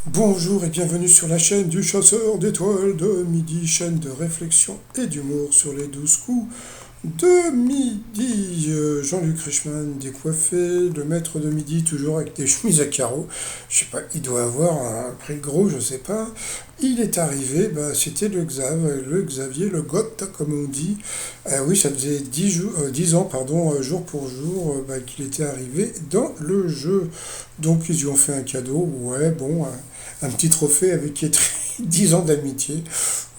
Bonjour et bienvenue sur la chaîne du chasseur d'étoiles de midi, chaîne de réflexion et d'humour sur les 12 coups de midi. Jean-Luc Reichmann décoiffé, le maître de midi toujours avec des chemises à carreaux. Je sais pas, il doit avoir un prix gros, je sais pas. Il est arrivé, c'était le Xavier, le Goth, comme on dit. Oui, ça faisait 10 ans, pardon, jour pour jour, qu'il était arrivé dans le jeu. Donc ils lui ont fait un cadeau, ouais, bon, un petit trophée avec écrit 10 ans d'amitié.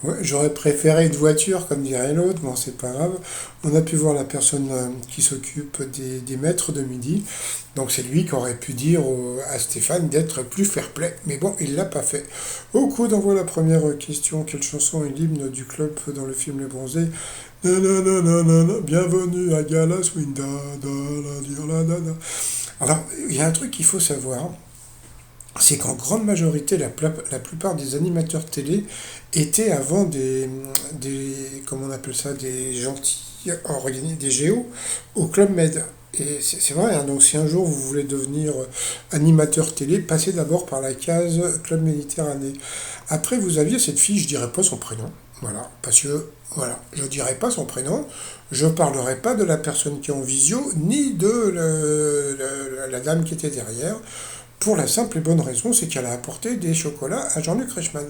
Ouais, j'aurais préféré une voiture, comme dirait l'autre, bon, c'est pas grave. On a pu voir la personne qui s'occupe des maîtres de midi. Donc c'est lui qui aurait pu dire à Stéphane d'être plus fair-play. Mais bon, il l'a pas fait. Au coup d'envoi la première question. Quelle chanson est l'hymne du club dans le film Les Bronzés? Nananana, bienvenue à Galas Winda. Alors, il y a un truc qu'il faut savoir, c'est qu'en grande majorité, la plupart des animateurs télé étaient avant comment on appelle ça, des gentils, des géos au Club Med. Et c'est vrai, hein, donc si un jour vous voulez devenir animateur télé, passez d'abord par la case Club Méditerranée. Après, vous aviez cette fille, je dirais pas son prénom, voilà, parce que, voilà, je dirais pas son prénom, je parlerai pas de la personne qui est en visio, ni de la dame qui était derrière. Pour la simple et bonne raison, c'est qu'elle a apporté des chocolats à Jean-Luc Reichmann.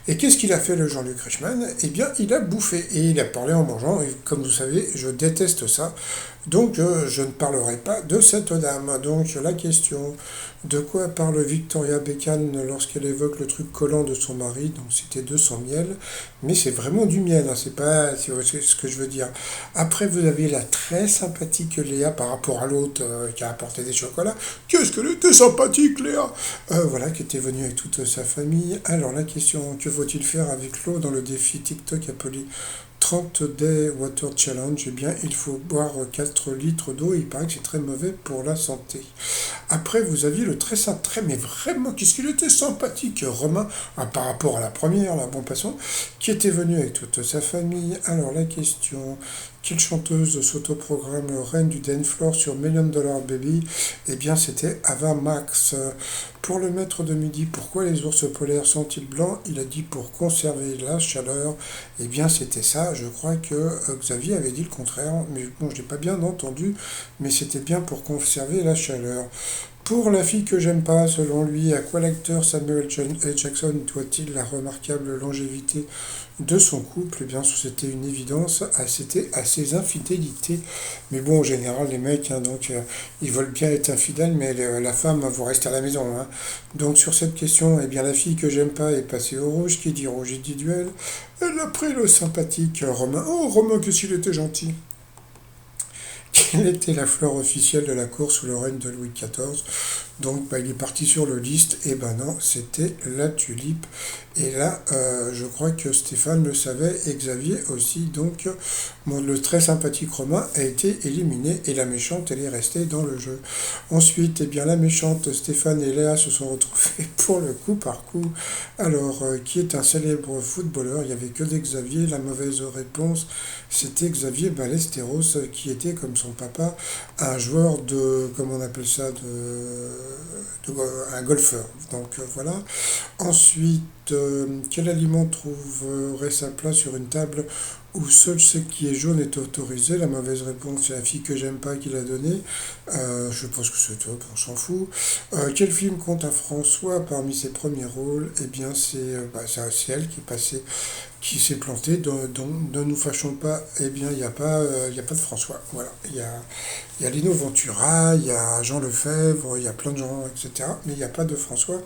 Et qu'est-ce qu'il a fait le Jean-Luc Reichmann? Eh bien, il a bouffé et il a parlé en mangeant. Et comme vous savez, je déteste ça. Donc, je ne parlerai pas de cette dame. Donc, la question, de quoi parle Victoria Beckham lorsqu'elle évoque le truc collant de son mari? Donc, c'était de son miel. Mais c'est vraiment du miel, hein, c'est ce que je veux dire. Après, vous avez la très sympathique Léa par rapport à l'autre qui a apporté des chocolats. Qu'est-ce qu'elle était sympathique, Léa! Voilà, qui était venue avec toute sa famille. Alors, la question, que faut-il faire avec l'eau dans le défi TikTok appelé 30 Day Water Challenge? Eh bien, il faut boire 4 litres d'eau et il paraît que c'est très mauvais pour la santé. Après, vous aviez le mais vraiment, qu'est-ce qu'il était sympathique, Romain, par rapport à la première, la bon passant, qui était venu avec toute sa famille. Alors, la question, quelle chanteuse s'autoprogramme reine du dance floor sur Million Dollar Baby? Eh bien, c'était Ava Max. Pour le maître de midi, pourquoi les ours polaires sont-ils blancs? Il a dit pour conserver la chaleur. Eh bien, c'était ça. Je crois que Xavier avait dit le contraire, mais bon, je l'ai pas bien entendu, mais c'était bien pour conserver la chaleur. Pour la fille que j'aime pas, selon lui, à quoi l'acteur Samuel L. Jackson doit-il la remarquable longévité de son couple? Eh bien, c'était une évidence, c'était à ses infidélités. Mais bon, en général, les mecs, hein, donc, ils veulent bien être infidèles, mais la femme, vous restez à la maison, hein. Donc, sur cette question, eh bien, la fille que j'aime pas est passée au rouge. Qui dit rouge, il dit duel. Elle a pris le sympathique Romain. Oh, Romain, que s'il était gentil! Quelle était la fleur officielle de la cour sous le règne de Louis XIV? Donc il est parti sur le liste, et ben non, c'était la tulipe. Et là, je crois que Stéphane le savait, et Xavier aussi. Donc le très sympathique Romain a été éliminé, et la méchante, elle est restée dans le jeu. Ensuite, eh bien, la méchante Stéphane et Léa se sont retrouvés pour le coup par coup. Alors, qui est un célèbre footballeur? Il n'y avait que des Xavier. La mauvaise réponse, c'était Xavier Ballesteros, qui était, comme son papa, un joueur de, comment on appelle ça, un golfeur. Donc voilà. Ensuite, quel aliment trouverait sa place sur une table où seul ce qui est jaune est autorisé? La mauvaise réponse, c'est la fille que j'aime pas qui l'a donnée. Je pense que c'est top, on s'en fout. Quel film compte à François parmi ses premiers rôles? Eh bien, c'est elle qui est passée, qui s'est plantée. Donc, ne nous fâchons pas, eh bien, il y a pas de François. Voilà. Il y a Lino Ventura, il y a Jean Lefebvre, il y a plein de gens, etc. Mais il n'y a pas de François.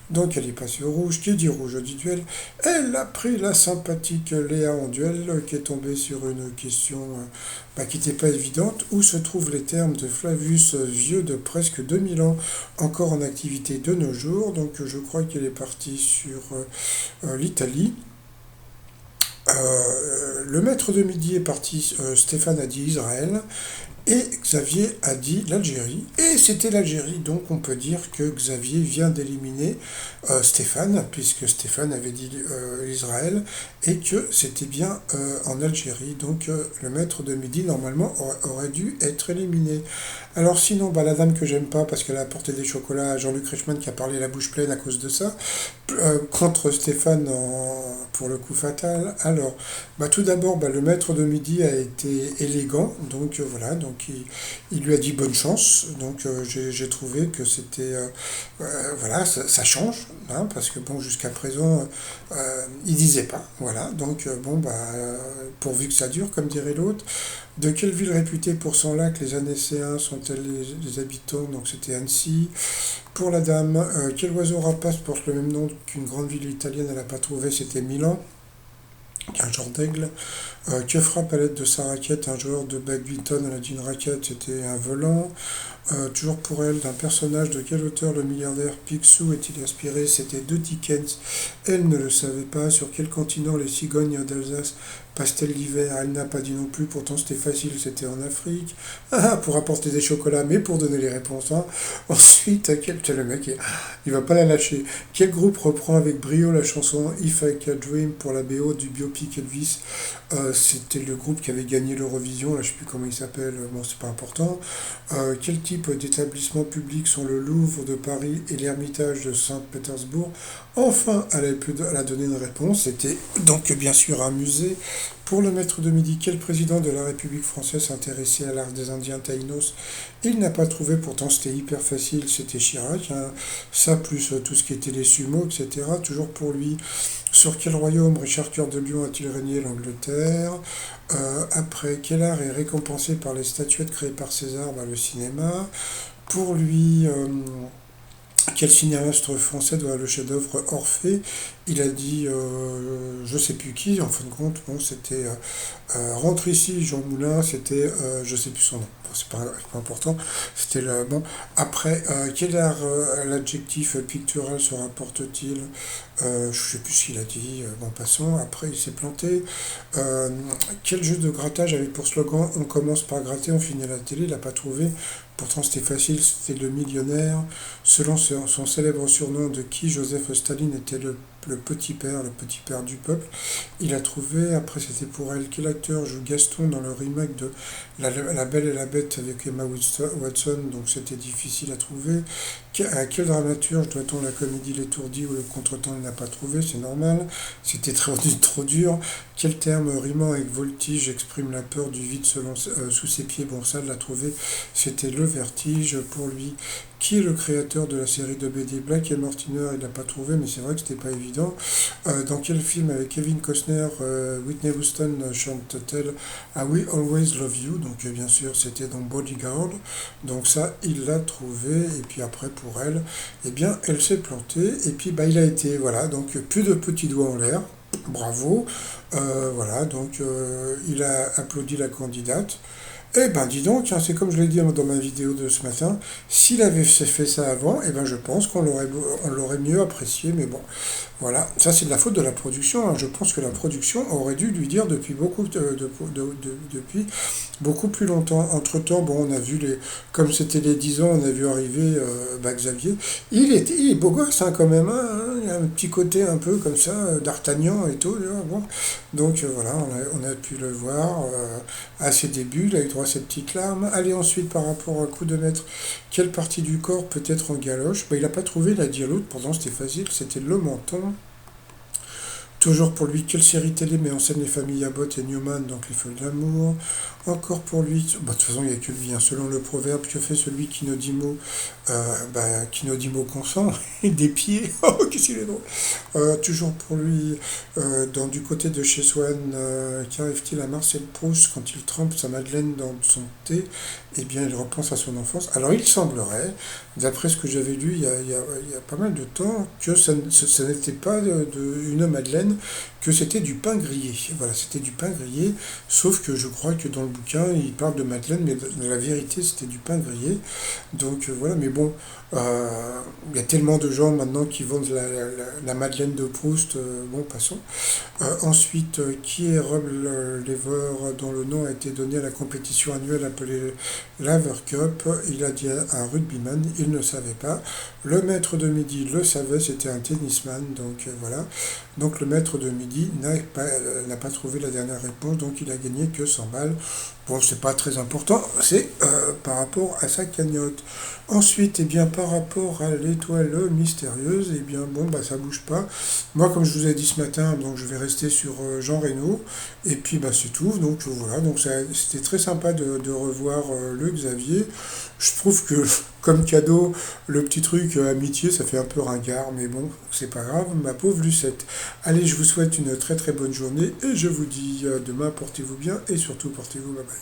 Donc elle est passée au rouge. Qui dit rouge dit duel. Elle a pris la sympathique Léa en duel, qui est tombée sur une question qui n'était pas évidente. Où se trouvent les termes de Flavius, vieux de presque 2000 ans, encore en activité de nos jours? Donc je crois qu'elle est partie sur l'Italie. Le maître de midi est parti, Stéphane a dit Israël, et Xavier a dit l'Algérie. Et c'était l'Algérie, donc on peut dire que Xavier vient d'éliminer Stéphane, puisque Stéphane avait dit Israël, et que c'était bien en Algérie. Donc le maître de midi, normalement, aurait dû être éliminé. Alors sinon, la dame que j'aime pas, parce qu'elle a apporté des chocolats à Jean-Luc Reichmann qui a parlé la bouche pleine à cause de ça, contre Stéphane pour le coup fatal. Alors, tout d'abord, le maître de midi a été élégant, donc voilà, donc il lui a dit bonne chance, donc j'ai trouvé que c'était, voilà, ça change, hein, parce que bon, jusqu'à présent, il disait pas, voilà, donc bon, pourvu que ça dure, comme dirait l'autre. De quelle ville réputée pour son lac les Annécéens sont-elles les habitants? Donc c'était Annecy. Pour la dame, quel oiseau rapace porte le même nom qu'une grande ville italienne? Elle n'a pas trouvé, c'était Milan, un genre d'aigle. Que frappe à l'aide de sa raquette un joueur de badminton? Elle a dit une raquette, c'était un volant. Toujours pour elle, d'un personnage de quel auteur le milliardaire Picsou est-il inspiré? C'était de Dickens. Elle ne le savait pas. Sur quel continent les cigognes d'Alsace passent-elles l'hiver? Elle n'a pas dit non plus, pourtant c'était facile, c'était en Afrique. Pour apporter des chocolats, mais pour donner les réponses, hein. Ensuite, le mec, il va pas la lâcher. Quel groupe reprend avec brio la chanson If I Can Dream pour la BO du biopic Elvis? C'était le groupe qui avait gagné l'Eurovision, là je sais plus comment il s'appelle, bon c'est pas important. Quel type d'établissements publics sont le Louvre de Paris et l'Ermitage de Saint-Pétersbourg? Enfin, elle a donné une réponse, c'était donc bien sûr un musée. Pour le maître de midi, quel président de la République française s'intéressait à l'art des Indiens Taïnos? Il n'a pas trouvé, pourtant c'était hyper facile, c'était Chirac, hein. Ça plus tout ce qui était les sumos, etc. Toujours pour lui. Sur quel royaume Richard Cœur de Lion a-t-il régné? L'Angleterre. Après, quel art est récompensé par les statuettes créées par César? Le cinéma. Pour lui, quel cinéaste français doit le chef-d'œuvre Orphée? Il a dit, je sais plus qui, en fin de compte, bon, c'était Rentre ici, Jean Moulin, c'était, je sais plus son nom. Bon, c'est pas important. C'était le bon. Après, quel art, l'adjectif pictural se rapporte-t-il? Je sais plus ce qu'il a dit. Bon, passons. Après, il s'est planté. Euh, Quel jeu de grattage avait pour slogan on commence par gratter, on finit à la télé? Il n'a pas trouvé. Pourtant, c'était facile, c'était le millionnaire. Selon son célèbre surnom de qui Joseph Staline était le petit père du peuple. Il a trouvé, après c'était pour elle, quel acteur joue Gaston dans le remake de La Belle et la Bête avec Emma Watson, donc c'était difficile à trouver. À quel dramaturge doit-on la comédie L'étourdi ou le contretemps? Il n'a pas trouvé, c'est normal, c'était trop dur. Quel terme rimant avec voltige exprime la peur du vide sous ses pieds? Bon, ça, de l'a trouvé, c'était le vertige pour lui. Qui est le créateur de la série de BD Black et Mortimer? Il n'a pas trouvé, mais c'est vrai que c'était pas évident. Dans quel film avec Kevin Costner, Whitney Houston chante-t-elle I Will Always Love You? Donc bien sûr, c'était dans Bodyguard. Donc ça, il l'a trouvé. Et puis après, pour elle, eh bien, elle s'est plantée. Et puis, il a été, voilà, donc plus de petits doigts en l'air. Bravo. Voilà, donc il a applaudi la candidate. Eh ben dis donc, hein, c'est comme je l'ai dit dans ma vidéo de ce matin, s'il avait fait ça avant, eh ben je pense qu'on l'aurait mieux apprécié, mais bon, voilà, ça c'est de la faute de la production, hein. Je pense que la production aurait dû lui dire depuis beaucoup plus longtemps. Entre-temps, bon, on a vu comme c'était les 10 ans, on a vu arriver Xavier. Il est beau gosse, hein, quand même, hein, il a un petit côté un peu comme ça, d'Artagnan et tout, bon. Donc voilà, on a pu le voir à ses débuts, il a eu droit à ses petites larmes. Allez, ensuite, par rapport à un coup de maître, quelle partie du corps peut être en galoche? Il n'a pas trouvé, il a dit à l'autre, pourtant c'était facile, c'était le menton. Toujours pour lui, quelle série télé met en scène les familles Abbott et Newman, donc les feux de l'amour? Encore pour lui, de toute façon il n'y a que lui, hein. Selon le proverbe, que fait celui qui ne dit mot, qui ne dit mot consent, et des pieds, oh qu'est-ce qu'il est drôle. Toujours pour lui, du côté de chez Swan, qu'arrive-t-il à Marcel Proust quand il trempe sa madeleine dans son thé? Eh bien il repense à son enfance. Alors il semblerait, d'après ce que j'avais lu il y a pas mal de temps, que ça n'était pas une madeleine, que c'était du pain grillé. Voilà, c'était du pain grillé, sauf que je crois que dans le bouquin, il parle de madeleine, mais la vérité, c'était du pain grillé. Donc voilà, mais bon, il y a tellement de gens maintenant qui vendent la madeleine de Proust, bon, passons. Ensuite, qui est Rob Lever, dont le nom a été donné à la compétition annuelle appelée Laver Cup? Il a dit un rugbyman, il ne savait pas. Le maître de midi le savait, c'était un tennisman, donc voilà. Donc le maître de midi n'a pas trouvé la dernière réponse, donc il a gagné que 100 balles. Bon, c'est pas très important, c'est par rapport à sa cagnotte. Ensuite, eh bien, par rapport à l'étoile mystérieuse, eh bien, bon, bah, ça bouge pas. Moi, comme je vous ai dit ce matin, donc je vais rester sur Jean Reno, et puis, bah, c'est tout. Donc, voilà, donc c'était très sympa de revoir le Xavier. Je trouve que, comme cadeau, le petit truc amitié, ça fait un peu ringard, mais bon, c'est pas grave, ma pauvre Lucette. Allez, je vous souhaite une très très bonne journée, et je vous dis à demain, portez-vous bien, et surtout, portez-vous, bye bye.